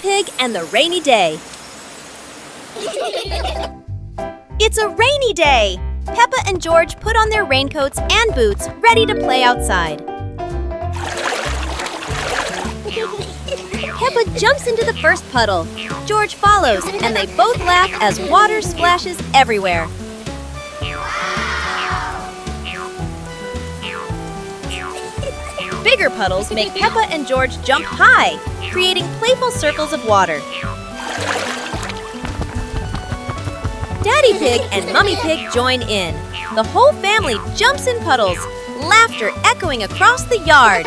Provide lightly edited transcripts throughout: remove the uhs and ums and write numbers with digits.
Pig and the Rainy Day. It's a rainy day! Peppa and George put on their raincoats and boots, ready to play outside. Peppa jumps into the first puddle. George follows, and they both laugh as water splashes everywhere. Bigger puddles make Peppa and George jump high, creating playful circles of water. Daddy Pig and Mummy Pig join in. The whole family jumps in puddles, laughter echoing across the yard.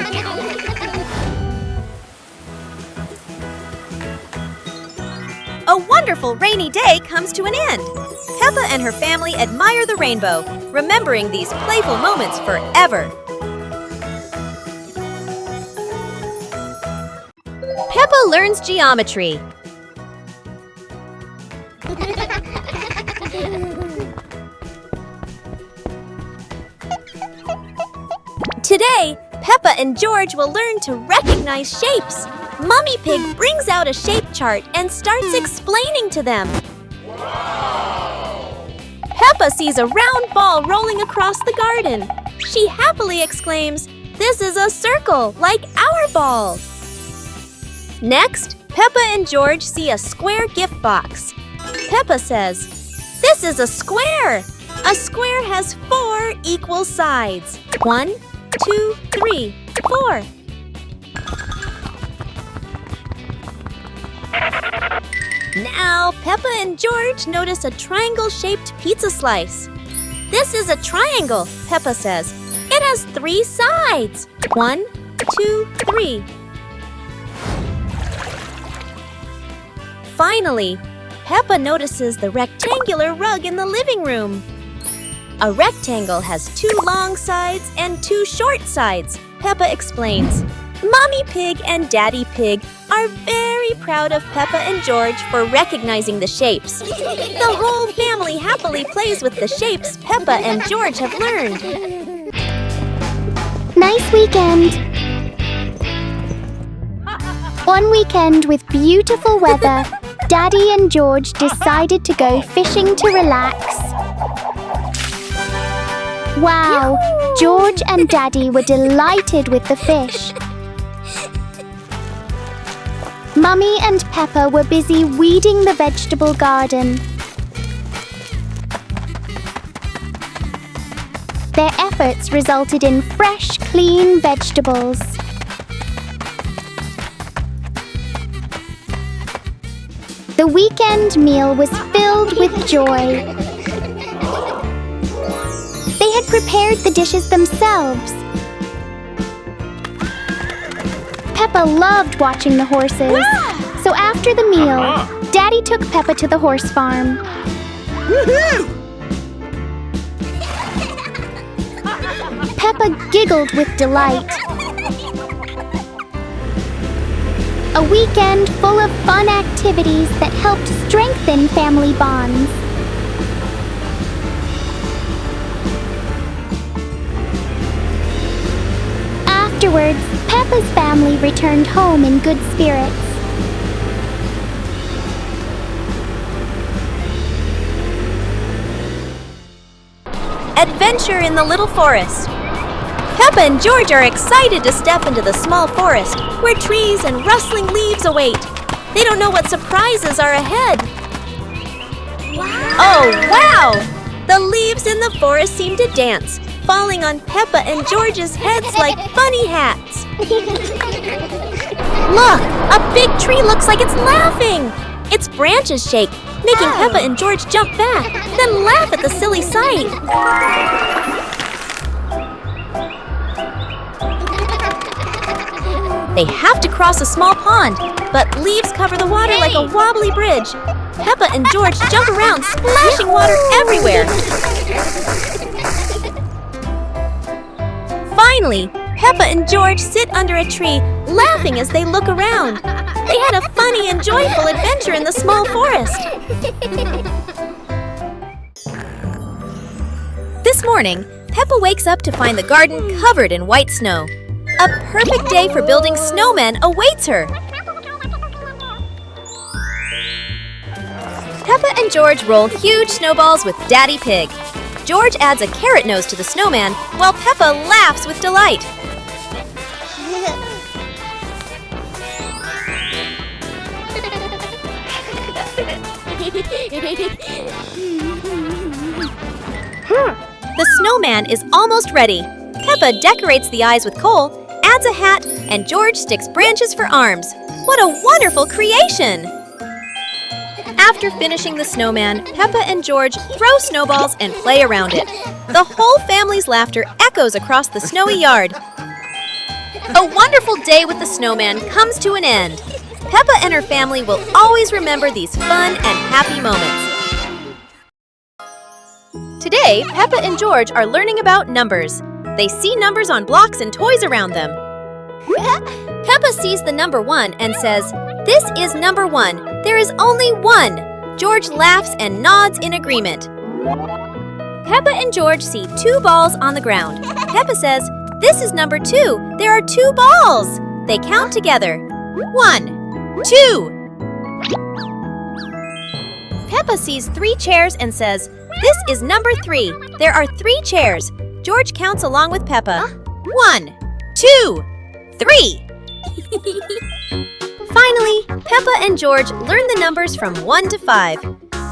A wonderful rainy day comes to an end. Peppa and her family admire the rainbow, remembering these playful moments forever. Peppa learns geometry. Today, Peppa and George will learn to recognize shapes. Mummy Pig brings out a shape chart and starts explaining to them. Wow! Peppa sees a round ball rolling across the garden. She happily exclaims, "This is a circle, like our ball." Next, Peppa and George see a square gift box. Peppa says, "This is a square. A square has 4 equal sides. 1, 2, 3, 4. Now, Peppa and George notice a triangle-shaped pizza slice. "This is a triangle," Peppa says. "It has 3 sides. 1, 2, 3. Finally, Peppa notices the rectangular rug in the living room. A rectangle has 2 long sides and 2 short sides, Peppa explains. Mommy Pig and Daddy Pig are very proud of Peppa and George for recognizing the shapes. The whole family happily plays with the shapes Peppa and George have learned. Nice weekend! One weekend with beautiful weather, Daddy and George decided to go fishing to relax. Wow! George and Daddy were delighted with the fish. Mummy and Peppa were busy weeding the vegetable garden. Their efforts resulted in fresh, clean vegetables. The weekend meal was filled with joy. They had prepared the dishes themselves. Peppa loved watching the horses, so after the meal, Daddy took Peppa to the horse farm. Peppa giggled with delight. A weekend full of fun activities that helped strengthen family bonds. Afterwards, Peppa's family returned home in good spirits. Adventure in the Little Forest. Peppa and George are excited to step into the small forest, where trees and rustling leaves await. They don't know what surprises are ahead. Wow! Oh, wow! The leaves in the forest seem to dance, falling on Peppa and George's heads like funny hats. Look! A big tree looks like it's laughing! Its branches shake, making Peppa and George jump back, then laugh at the silly sight. They have to cross a small pond, but leaves cover the water like a wobbly bridge. Peppa and George jump around, splashing water everywhere. Finally, Peppa and George sit under a tree, laughing as they look around. They had a funny and joyful adventure in the small forest. This morning, Peppa wakes up to find the garden covered in white snow. A perfect day for building snowmen awaits her. Peppa and George roll huge snowballs with Daddy Pig. George adds a carrot nose to the snowman while Peppa laughs with delight. The snowman is almost ready. Peppa decorates the eyes with coal, adds a hat, and George sticks branches for arms. What a wonderful creation! After finishing the snowman, Peppa and George throw snowballs and play around it. The whole family's laughter echoes across the snowy yard. A wonderful day with the snowman comes to an end. Peppa and her family will always remember these fun and happy moments. Today, Peppa and George are learning about numbers. They see numbers on blocks and toys around them. Peppa sees the number 1 and says, "This is number 1. There is only one." George laughs and nods in agreement. Peppa and George see 2 balls on the ground. Peppa says, "This is number 2. There are 2 balls." They count together. 1, 2. Peppa sees 3 chairs and says, "This is number 3. There are 3 chairs." George counts along with Peppa. 1, 2, 3. Finally, Peppa and George learn the numbers from 1 to 5.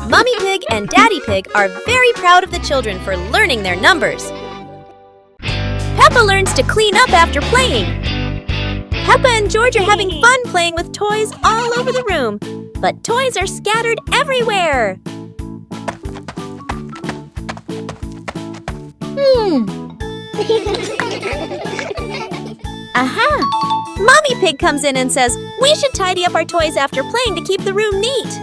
Mummy Pig and Daddy Pig are very proud of the children for learning their numbers. Peppa learns to clean up after playing. Peppa and George are having fun playing with toys all over the room, but toys are scattered everywhere. Aha! Mommy Pig comes in and says, "We should tidy up our toys after playing to keep the room neat."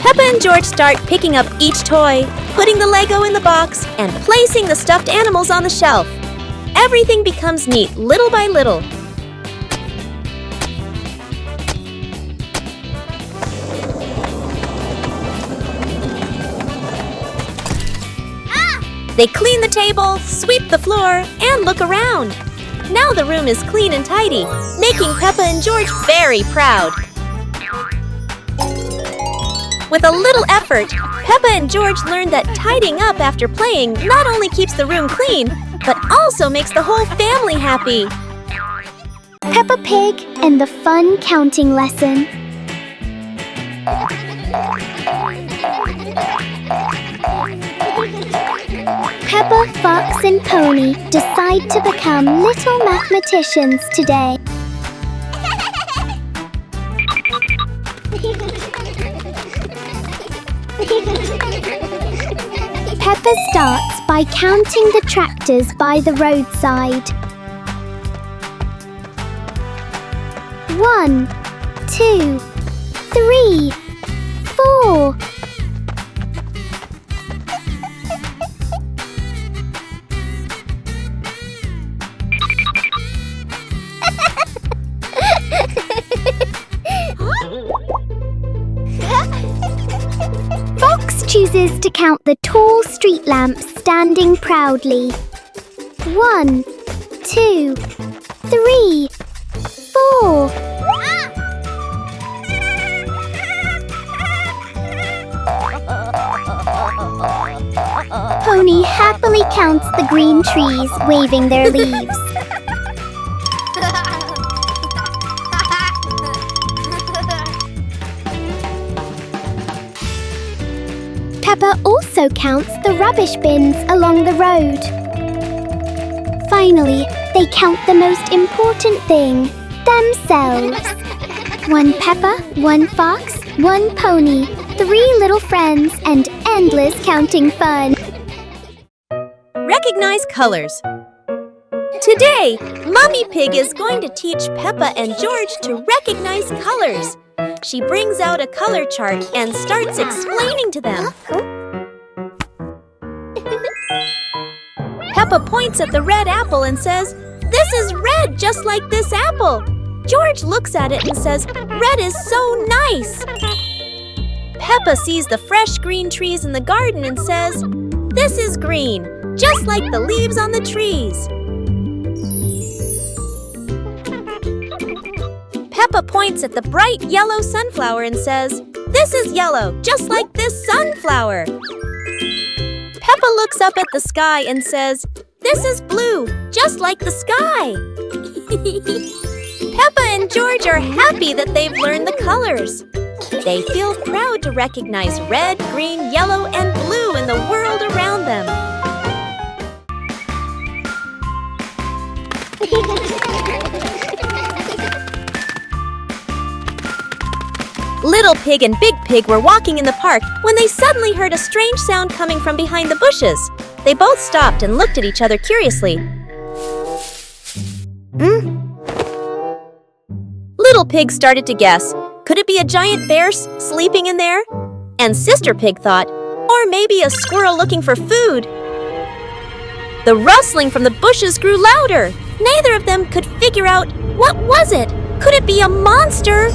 Peppa and George start picking up each toy, putting the Lego in the box, and placing the stuffed animals on the shelf. Everything becomes neat little by little. They clean the table, sweep the floor, and look around. Now the room is clean and tidy, making Peppa and George very proud. With a little effort, Peppa and George learned that tidying up after playing not only keeps the room clean, but also makes the whole family happy. Peppa Pig and the fun counting lesson. Peppa, Fox and Pony decide to become little mathematicians today. Peppa starts by counting the tractors by the roadside. 1, 2, 3, 4. Fox chooses to count the tall street lamps standing proudly. 1, 2, 3, 4. Pony happily counts the green trees waving their leaves. Peppa also counts the rubbish bins along the road. Finally, they count the most important thing, themselves. 1 Peppa, 1 Fox, 1 Pony, 3 little friends, and endless counting fun. Recognize colors. Today, Mummy Pig is going to teach Peppa and George to recognize colors. She brings out a color chart and starts explaining to them. Peppa points at the red apple and says, "This is red just like this apple." George looks at it and says, "Red is so nice." Peppa sees the fresh green trees in the garden and says, "This is green, just like the leaves on the trees." Peppa points at the bright yellow sunflower and says, "This is yellow, just like this sunflower." Peppa looks up at the sky and says, "This is blue, just like the sky." Peppa and George are happy that they've learned the colors. They feel proud to recognize red, green, yellow, and blue in the world around them. Little Pig and Big Pig were walking in the park when they suddenly heard a strange sound coming from behind the bushes. They both stopped and looked at each other curiously. Little Pig started to guess. Could it be a giant bear sleeping in there? And Sister Pig thought, or maybe a squirrel looking for food. The rustling from the bushes grew louder. Neither of them could figure out, what was it? Could it be a monster?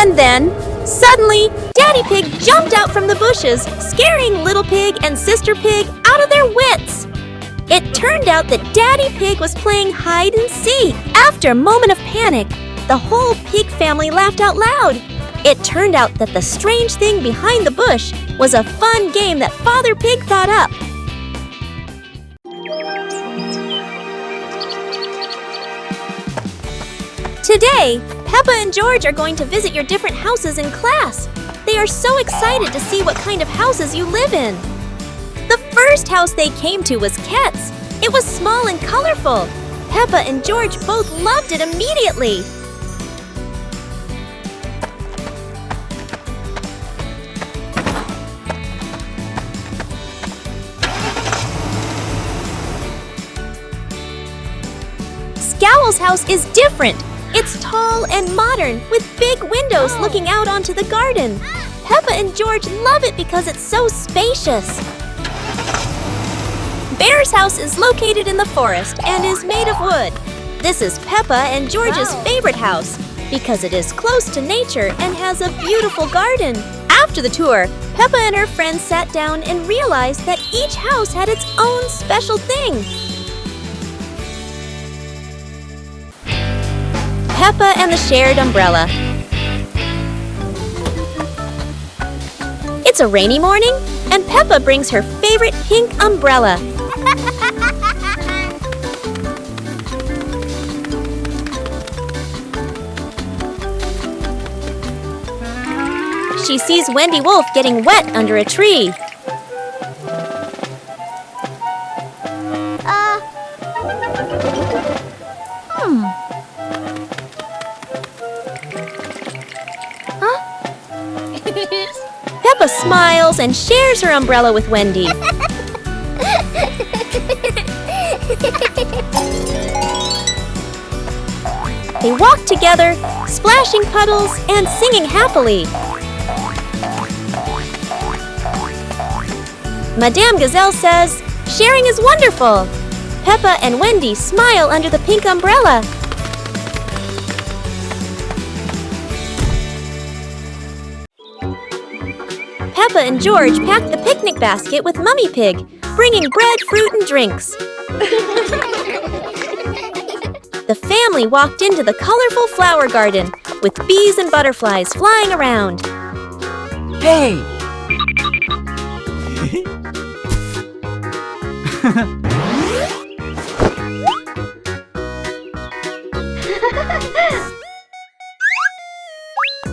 And then, suddenly, Daddy Pig jumped out from the bushes, scaring Little Pig and Sister Pig out of their wits. It turned out that Daddy Pig was playing hide and seek. After a moment of panic, the whole pig family laughed out loud. It turned out that the strange thing behind the bush was a fun game that Father Pig thought up. Today, Peppa and George are going to visit your different houses in class. They are so excited to see what kind of houses you live in. The first house they came to was Ket's. It was small and colorful. Peppa and George both loved it immediately. Scowl's house is different. It's tall and modern, with big windows looking out onto the garden. Peppa and George love it because it's so spacious. Bear's house is located in the forest and is made of wood. This is Peppa and George's favorite house because it is close to nature and has a beautiful garden. After the tour, Peppa and her friends sat down and realized that each house had its own special thing. Peppa and the Shared Umbrella. It's a rainy morning, and Peppa brings her favorite pink umbrella. She sees Wendy Wolf getting wet under a tree. Peppa smiles and shares her umbrella with Wendy. They walk together, splashing puddles and singing happily. Madame Gazelle says, "Sharing is wonderful." Peppa and Wendy smile under the pink umbrella. Peppa and George packed the picnic basket with Mummy Pig, bringing bread, fruit, and drinks. The family walked into the colorful flower garden with bees and butterflies flying around. Hey!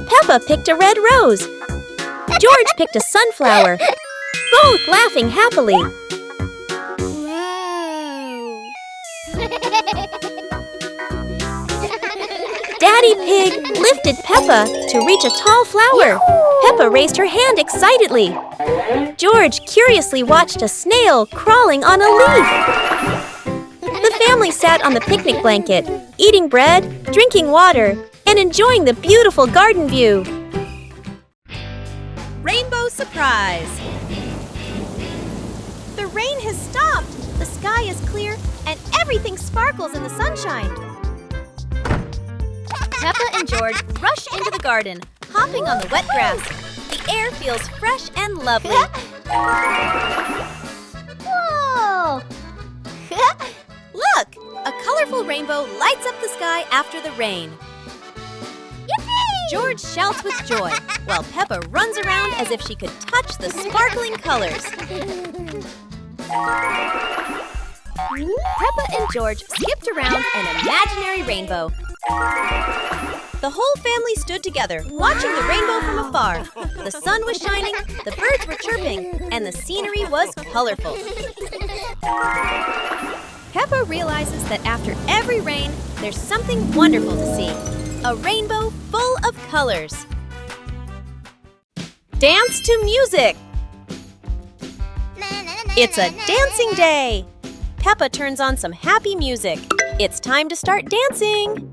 Peppa picked a red rose. George picked a sunflower, both laughing happily. Daddy Pig lifted Peppa to reach a tall flower. Peppa raised her hand excitedly. George curiously watched a snail crawling on a leaf. The family sat on the picnic blanket, eating bread, drinking water, and enjoying the beautiful garden view. Rainbow surprise! The rain has stopped. The sky is clear and everything sparkles in the sunshine. Peppa and George rush into the garden, hopping on the wet grass. The air feels fresh and lovely. Whoa! Look! A colorful rainbow lights up the sky after the rain. George shouts with joy, while Peppa runs around as if she could touch the sparkling colors. Peppa and George skipped around an imaginary rainbow. The whole family stood together, watching the rainbow from afar. The sun was shining, the birds were chirping, and the scenery was colorful. Peppa realizes that after every rain, there's something wonderful to see. A rainbow full of colors. Dance to music! It's a dancing day! Peppa turns on some happy music. It's time to start dancing!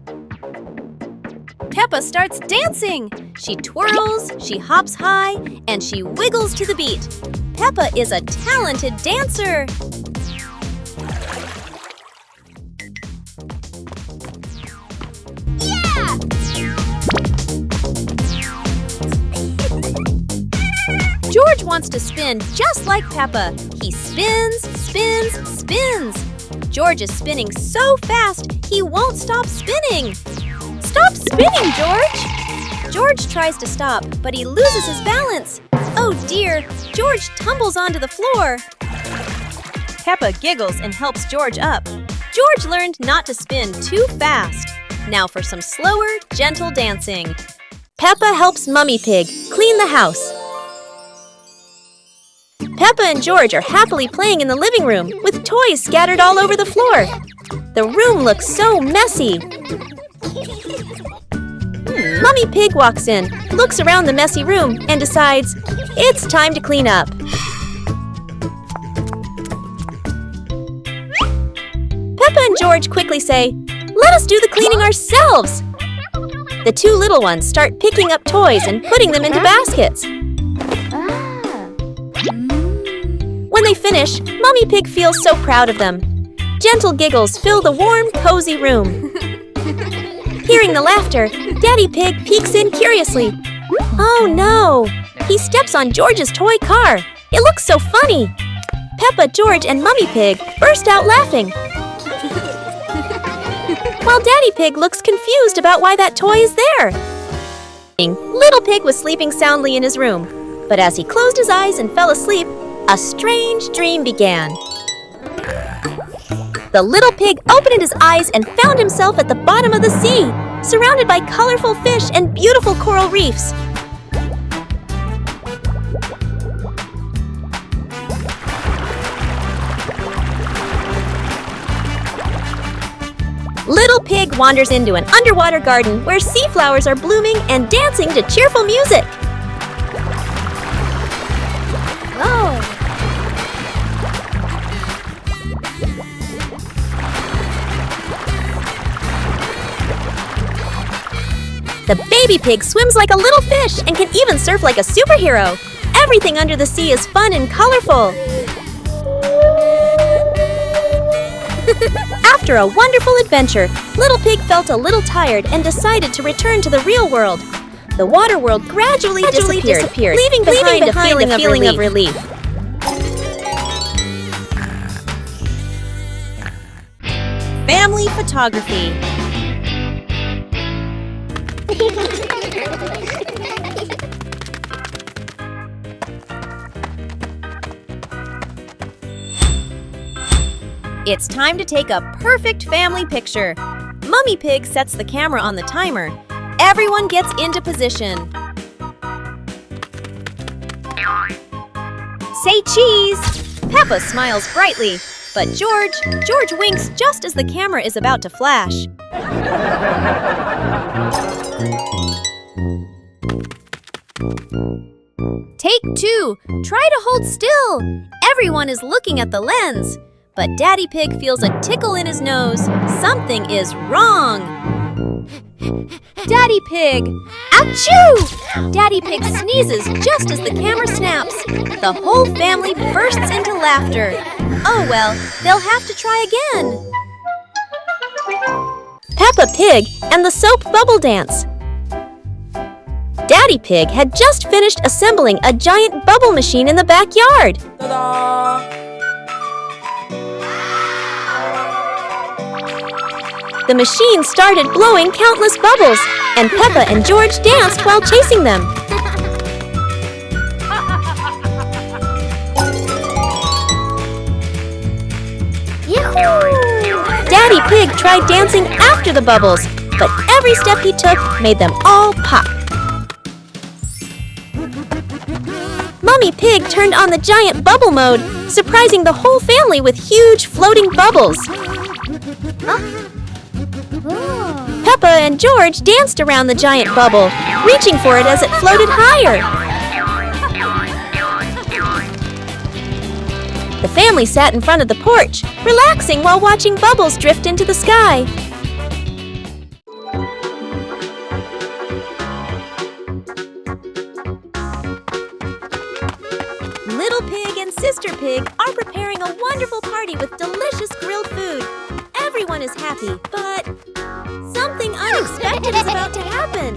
Peppa starts dancing! She twirls, she hops high, and she wiggles to the beat. Peppa is a talented dancer! Yeah! George wants to spin just like Peppa. He spins, spins, spins. George is spinning so fast, he won't stop spinning. Stop spinning, George! George tries to stop, but he loses his balance. Oh dear, George tumbles onto the floor. Peppa giggles and helps George up. George learned not to spin too fast. Now for some slower, gentle dancing. Peppa helps Mummy Pig clean the house. Peppa and George are happily playing in the living room with toys scattered all over the floor. The room looks so messy. Mummy Pig walks in, looks around the messy room, and decides it's time to clean up. Peppa and George quickly say, "Let us do the cleaning ourselves!" The two little ones start picking up toys and putting them into baskets. When they finish, Mummy Pig feels so proud of them. Gentle giggles fill the warm, cozy room. Hearing the laughter, Daddy Pig peeks in curiously. Oh no! He steps on George's toy car. It looks so funny. Peppa, George, and Mummy Pig burst out laughing. While Daddy Pig looks confused about why that toy is there. Little Pig was sleeping soundly in his room, but as he closed his eyes and fell asleep, a strange dream began. The little pig opened his eyes and found himself at the bottom of the sea, surrounded by colorful fish and beautiful coral reefs. Little Pig wanders into an underwater garden where sea flowers are blooming and dancing to cheerful music. Oh! The baby pig swims like a little fish and can even surf like a superhero. Everything under the sea is fun and colorful. After a wonderful adventure, Little Pig felt a little tired and decided to return to the real world. The water world gradually disappeared, leaving behind a feeling of relief. Family photography. It's time to take a perfect family picture. Mummy Pig sets the camera on the timer. Everyone gets into position. Say cheese! Peppa smiles brightly, but George winks just as the camera is about to flash. Take 2. Try to hold still. Everyone is looking at the lens. But Daddy Pig feels a tickle in his nose. Something is wrong. Daddy Pig! Achoo! Daddy Pig sneezes just as the camera snaps. The whole family bursts into laughter. Oh well, they'll have to try again. Peppa Pig and the soap bubble dance. Daddy Pig had just finished assembling a giant bubble machine in the backyard. Ta-da! The machine started blowing countless bubbles. and Peppa and George danced while chasing them. Daddy Pig tried dancing after the bubbles, but every step he took made them all pop. Mummy Pig turned on the giant bubble mode, surprising the whole family with huge floating bubbles. Peppa and George danced around the giant bubble, reaching for it as it floated higher. The family sat in front of the porch, relaxing while watching bubbles drift into the sky. Little Pig and Sister Pig are preparing a wonderful party with delicious grilled food. Everyone is happy, but something unexpected is about to happen.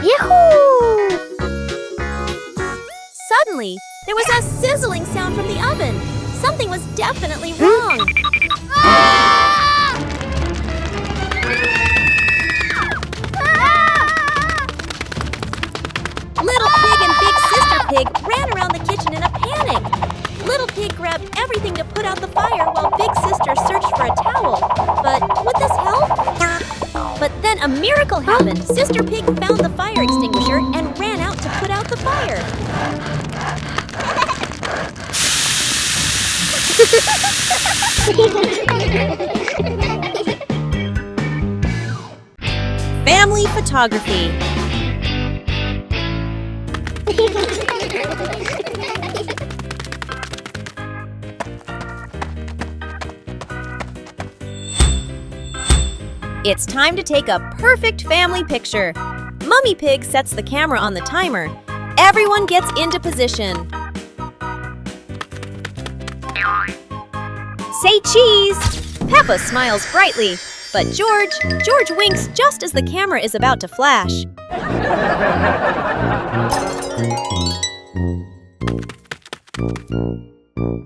Yahoo! Suddenly, there was a sizzling sound from the oven. Something was definitely wrong. Little Pig and Big Sister Pig ran around the kitchen in a panic. Little Pig grabbed everything to put out the fire while Big Sister searched for a towel. But would this help? But then a miracle happened. Sister Pig found the fire extinguisher and ran out to put out the fire. Family photography. It's time to take a perfect family picture. Mummy Pig sets the camera on the timer. Everyone gets into position. Say cheese! Peppa smiles brightly, but George winks just as the camera is about to flash.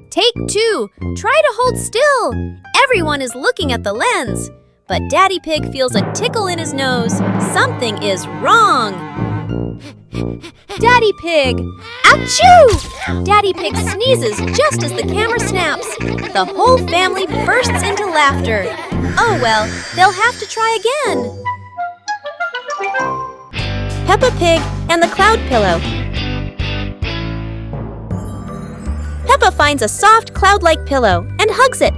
Take 2. Try to hold still. Everyone is looking at the lens. But Daddy Pig feels a tickle in his nose. Something is wrong. Daddy Pig! Achoo! Daddy Pig sneezes just as the camera snaps. The whole family bursts into laughter. Oh well, they'll have to try again. Peppa Pig and the Cloud Pillow. Peppa finds a soft cloud-like pillow and hugs it.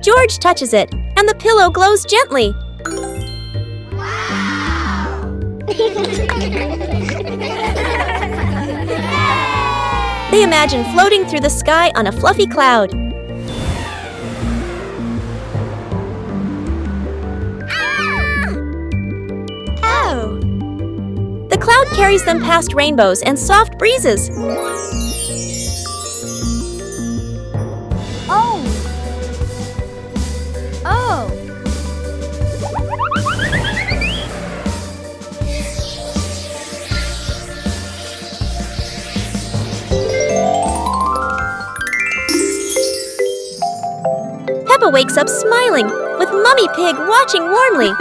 George touches it, and the pillow glows gently. They imagine floating through the sky on a fluffy cloud. Oh! The cloud carries them past rainbows and soft breezes. Peppa wakes up smiling, with Mummy Pig watching warmly.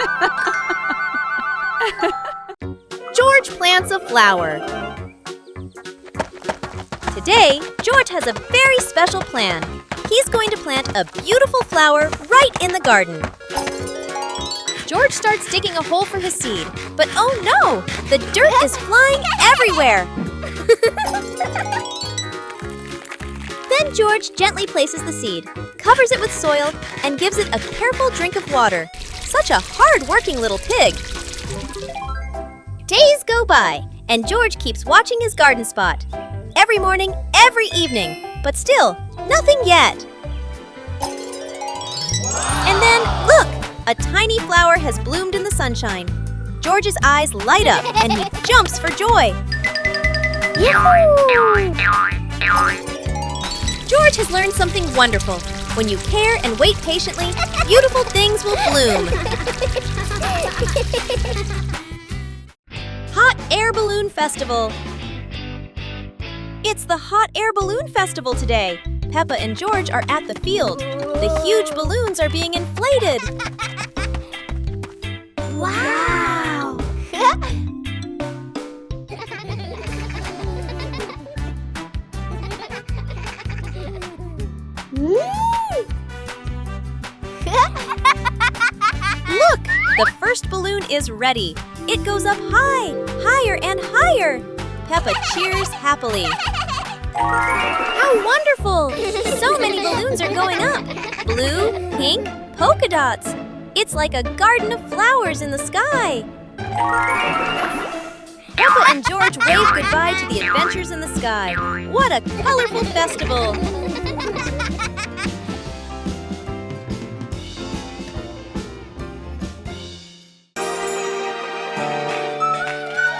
George plants a flower. Today, George has a very special plan. He's going to plant a beautiful flower right in the garden. George starts digging a hole for his seed, but oh no! The dirt is flying everywhere! Then George gently places the seed, covers it with soil, and gives it a careful drink of water. Such a hard-working little pig. Days go by, and George keeps watching his garden spot. Every morning, every evening, but still, nothing yet. And then, look! A tiny flower has bloomed in the sunshine. George's eyes light up, and he jumps for joy. Yahoo! George has learned something wonderful. When you care and wait patiently, beautiful things will bloom. Hot Air Balloon Festival. It's the Hot Air Balloon Festival today. Peppa and George are at the field. The huge balloons are being inflated. Wow! Look, the first balloon is ready. It goes up high, higher and higher. Peppa cheers happily. How wonderful! So many balloons are going up. Blue, pink, polka dots. It's like a garden of flowers in the sky. Peppa and George wave goodbye to the adventures in the sky. What a colorful festival!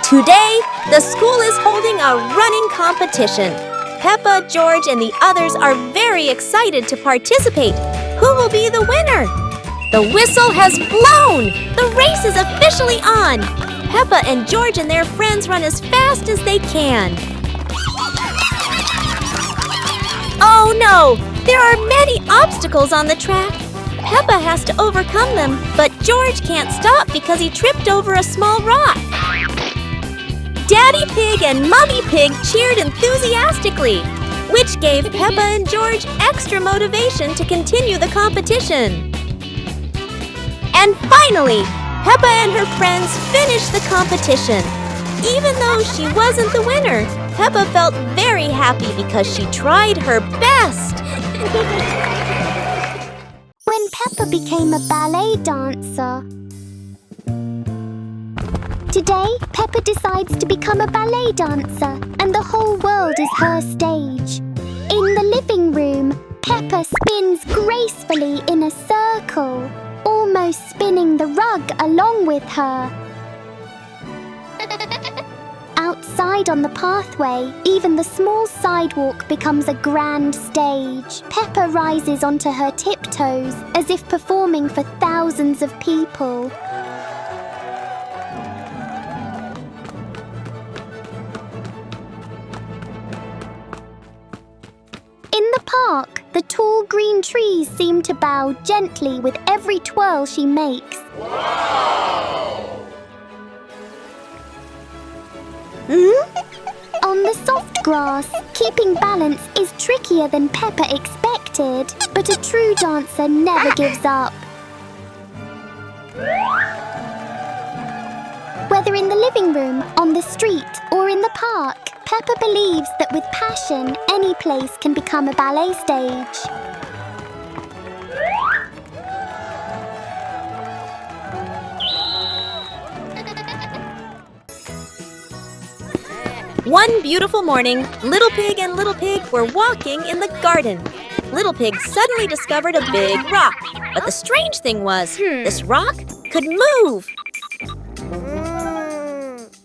Today, the school is holding a running competition. Peppa, George, and the others are very excited to participate. Who will be the winner? The whistle has blown! The race is officially on! Peppa and George and their friends run as fast as they can. Oh no! There are many obstacles on the track. Peppa has to overcome them, but George can't stop because he tripped over a small rock. Daddy Pig and Mummy Pig cheered enthusiastically, which gave Peppa and George extra motivation to continue the competition. And finally, Peppa and her friends finished the competition. Even though she wasn't the winner, Peppa felt very happy because she tried her best. When Peppa became a ballet dancer. Today, Peppa decides to become a ballet dancer, and the whole world is her stage. In the living room, Peppa spins gracefully in a circle, almost spinning the rug along with her. Outside on the pathway, even the small sidewalk becomes a grand stage. Peppa rises onto her tiptoes as if performing for thousands of people. In the park, the tall green trees seem to bow gently with every twirl she makes. On the soft grass, keeping balance is trickier than Peppa expected, but a true dancer never gives up. Whether in the living room, on the street, or in the park, Peppa believes that with passion, any place can become a ballet stage. One beautiful morning, Little Pig and Little Pig were walking in the garden. Little Pig suddenly discovered a big rock. But the strange thing was, this rock could move.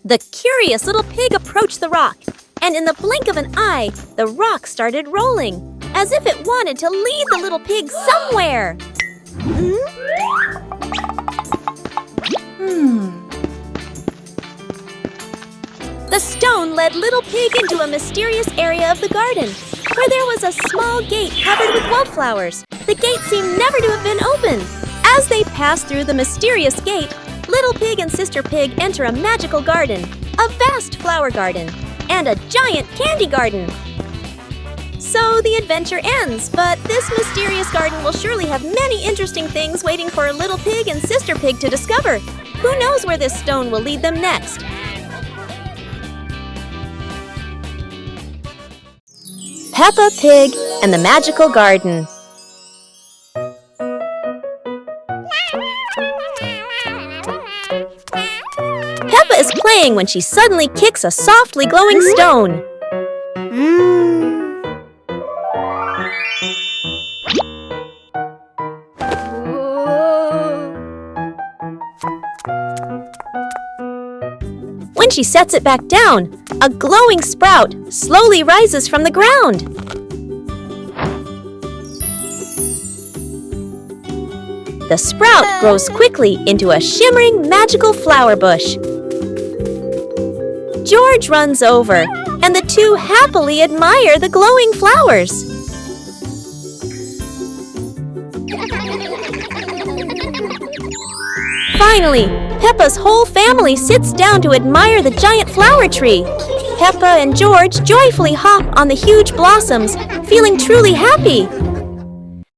The curious Little Pig approached the rock, and in the blink of an eye, the rock started rolling, as if it wanted to lead the Little Pig somewhere. The stone led Little Pig into a mysterious area of the garden, where there was a small gate covered with wildflowers. The gate seemed never to have been opened. As they passed through the mysterious gate, Little Pig and Sister Pig enter a magical garden, a vast flower garden, and a giant candy garden. So the adventure ends, but this mysterious garden will surely have many interesting things waiting for Little Pig and Sister Pig to discover. Who knows where this stone will lead them next? Peppa Pig and the Magical Garden. Peppa is playing when she suddenly kicks a softly glowing stone. When she sets it back down, a glowing sprout slowly rises from the ground. The sprout grows quickly into a shimmering magical flower bush. George runs over. and the two happily admire the glowing flowers. Finally, Peppa's whole family sits down to admire the giant flower tree. Peppa and George joyfully hop on the huge blossoms, feeling truly happy.